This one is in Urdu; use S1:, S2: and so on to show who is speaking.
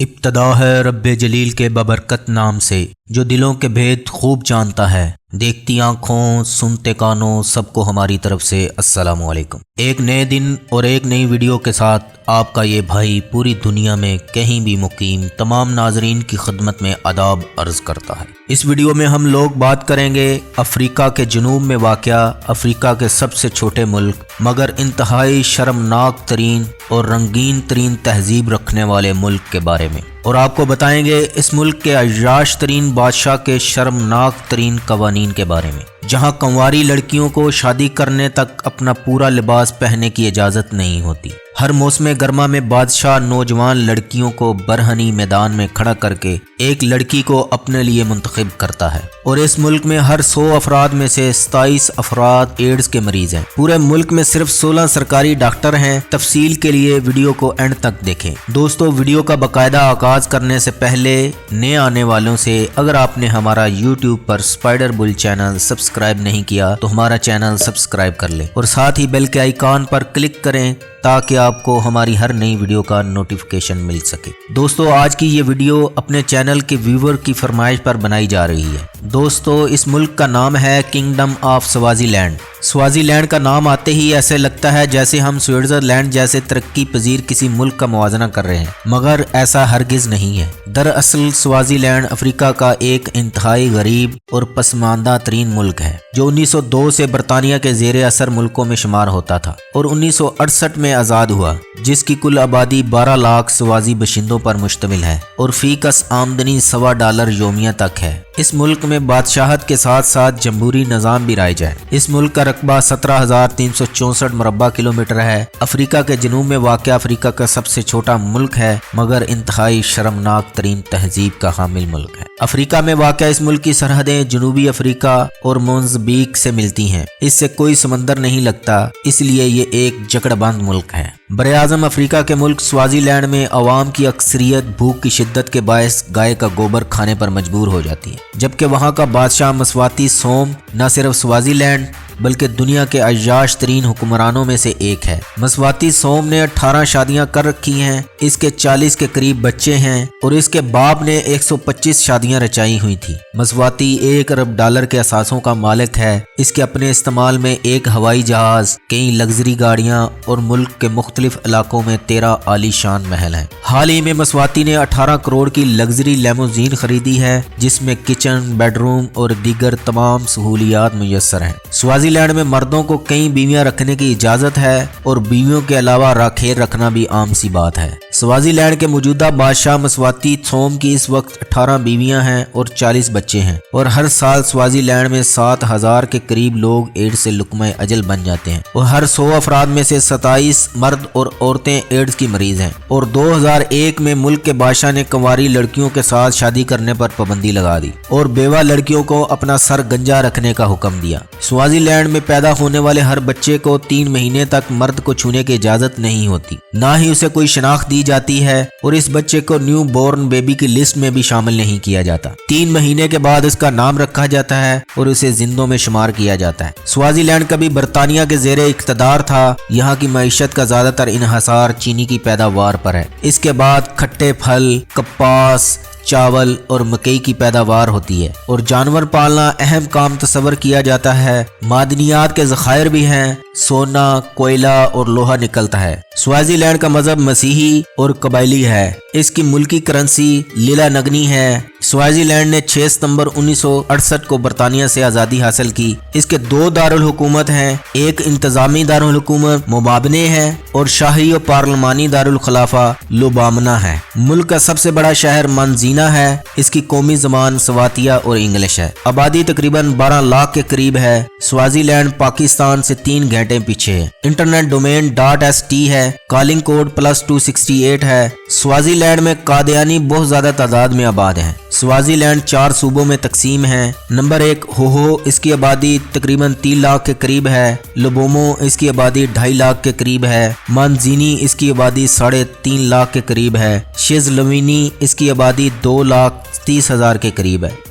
S1: ابتدا ہے رب جلیل کے ببرکت نام سے جو دلوں کے بھید خوب جانتا ہے۔ دیکھتی آنکھوں سنتے کانوں سب کو ہماری طرف سے السلام علیکم۔ ایک نئے دن اور ایک نئی ویڈیو کے ساتھ آپ کا یہ بھائی پوری دنیا میں کہیں بھی مقیم تمام ناظرین کی خدمت میں آداب عرض کرتا ہے۔ اس ویڈیو میں ہم لوگ بات کریں گے افریقہ کے جنوب میں واقع افریقہ کے سب سے چھوٹے ملک مگر انتہائی شرمناک ترین اور رنگین ترین تہذیب رکھنے والے ملک کے بارے میں، اور آپ کو بتائیں گے اس ملک کے عیاش ترین بادشاہ کے شرمناک ترین قوانین کے بارے میں، جہاں کنواری لڑکیوں کو شادی کرنے تک اپنا پورا لباس پہننے کی اجازت نہیں ہوتی۔ ہر موسم گرما میں بادشاہ نوجوان لڑکیوں کو برہنی میدان میں کھڑا کر کے ایک لڑکی کو اپنے لیے منتخب کرتا ہے، اور اس ملک میں ہر 100 افراد میں سے 27 افراد ایڈز کے مریض ہیں۔ پورے ملک میں صرف 16 سرکاری ڈاکٹر ہیں۔ تفصیل کے لیے ویڈیو کو اینڈ تک دیکھیں۔ دوستو، ویڈیو کا باقاعدہ آغاز کرنے سے پہلے نئے آنے والوں سے اگر آپ نے ہمارا YouTube پر اسپائڈر بل چینل سبسکرائب نہیں کیا تو ہمارا چینل سبسکرائب کر لیں، اور ساتھ ہی بیل کے آئیکن پر کلک کریں تاکہ آپ کو ہماری ہر نئی ویڈیو کا نوٹیفیکیشن مل سکے۔ دوستو، آج کی یہ ویڈیو اپنے چینل کے ویور کی فرمائش پر بنائی جا رہی ہے۔ دوستو، اس ملک کا نام ہے Kingdom of Swaziland. Swaziland کا نام آتے ہی ایسے لگتا ہے جیسے ہم سوئٹزرلینڈ جیسے ترقی پذیر کسی ملک کا موازنہ کر رہے ہیں، مگر ایسا ہرگز نہیں ہے۔ دراصل سوازی لینڈ افریقہ کا ایک انتہائی غریب اور پسماندہ ترین ملک ہے جو 1902 سے برطانیہ کے زیر اثر ملکوں میں شمار ہوتا تھا اور 1968 میں آزاد ہوا، جس کی کل آبادی 12 لاکھ سوازی باشندوں پر مشتمل ہے اور فی کس آمدنی $1.25 یومیہ تک ہے۔ اس ملک میں بادشاہت کے ساتھ ساتھ جمہوری نظام بھی رائج ہے۔ اس ملک کا رقبہ 17,364 مربع کلومیٹر ہے۔ افریقہ کے جنوب میں واقع افریقہ کا سب سے چھوٹا ملک ہے مگر انتہائی شرمناک ترین تہذیب کا حامل ملک ہے۔ افریقہ میں واقع اس ملک کی سرحدیں جنوبی افریقہ اور موزمبیق سے ملتی ہیں۔ اس سے کوئی سمندر نہیں لگتا، اس لیے یہ ایک جکڑ بند ملک ہے۔ براعظم افریقہ کے ملک سوازی لینڈ میں عوام کی اکثریت بھوک کی شدت کے باعث گائے کا گوبر کھانے پر مجبور ہو جاتی ہے، جبکہ وہاں کا بادشاہ مسواتی سوم نہ صرف سوازی لینڈ بلکہ دنیا کے عیاش ترین حکمرانوں میں سے ایک ہے۔ مسواتی سوم نے 18 شادیاں کر رکھی ہیں، اس کے 40 کے قریب بچے ہیں اور اس کے باپ نے 125 شادیاں رچائی ہوئی تھی۔ مسواتی $1 ارب کے اثاثوں کا مالک ہے۔ اس کے اپنے استعمال میں ایک ہوائی جہاز، کئی لگژری گاڑیاں اور ملک کے مختلف علاقوں میں 13 عالی شان محل ہیں۔ حال ہی میں مسواتی نے 18 کروڑ کی لگژری لیموزین خریدی ہے جس میں کچن، بیڈ روم اور دیگر تمام سہولیات میسر ہیں۔ سوازی لینڈ میں مردوں کو کئی بیویاں رکھنے کی اجازت ہے اور بیویوں کے علاوہ راکھیر رکھنا بھی عام سی بات ہے۔ سوازی لینڈ کے موجودہ بادشاہ مسواتی سوم کی اس وقت 18 بیویاں ہیں اور 40 بچے ہیں، اور ہر سال سوازی لینڈ میں 7,000 کے قریب لوگ ایڈز سے لقمہ اجل بن جاتے ہیں، اور ہر 100 افراد میں سے 27 مرد اور عورتیں ایڈز کی مریض ہیں۔ اور 2001 میں ملک کے بادشاہ نے کنواری لڑکیوں کے ساتھ شادی کرنے پر پابندی لگا دی اور بیوہ لڑکیوں کو اپنا سر گنجا رکھنے کا حکم دیا۔ سوازی لینڈ میں پیدا ہونے والے ہر بچے کو 3 مہینے تک مرد کو چھونے کی اجازت نہیں ہوتی، نہ ہی اسے کوئی شناخت دی جاتی ہے، اور اس بچے کو نیو بورن بیبی کی لسٹ میں بھی شامل نہیں کیا جاتا۔ 3 مہینے کے بعد اس کا نام رکھا جاتا ہے اور اسے زندوں میں شمار کیا جاتا ہے۔ سوازی لینڈ کبھی برطانیہ کے زیر اقتدار تھا۔ یہاں کی معیشت کا زیادہ تر انحصار چینی کی پیداوار پر ہے۔ اس کے بعد کھٹے پھل، کپاس، چاول اور مکئی کی پیداوار ہوتی ہے، اور جانور پالنا اہم کام تصور کیا جاتا ہے۔ معدنیات کے ذخائر بھی ہیں، سونا، کوئلہ اور لوہا نکلتا ہے۔ سوازی لینڈ کا مذہب مسیحی اور قبائلی ہے۔ اس کی ملکی کرنسی لیلا نگنی ہے۔ سوازی لینڈ نے 6 ستمبر 1968 کو برطانیہ سے آزادی حاصل کی۔ اس کے 2 دارالحکومت ہیں، ایک انتظامی دارالحکومت موبابنے ہے اور شاہی و پارلیمانی دارالخلافہ لوبامنا ہے۔ ملک کا سب سے بڑا شہر منزینہ ہے۔ اس کی قومی زبان سواتیہ اور انگلش ہے۔ آبادی تقریباً 12 لاکھ کے قریب ہے۔ سوازی لینڈ پاکستان سے 3 گھنٹے پیچھے ہے۔ انٹرنیٹ ڈومین .st ہے۔ کالنگ کوڈ +268 ہے۔ سوازی لینڈ میں قادیانی بہت زیادہ تعداد میں آباد ہیں۔ سوازی لینڈ 4 صوبوں میں تقسیم ہے۔ نمبر 1 ہوہو، اس کی آبادی تقریباً 3 لاکھ کے قریب ہے۔ لبومو، اس کی آبادی 2.5 لاکھ کے قریب ہے۔ منزینی، اس کی آبادی 3.5 لاکھ کے قریب ہے۔ شیزلوینی، اس کی آبادی 2,30,000 کے قریب ہے۔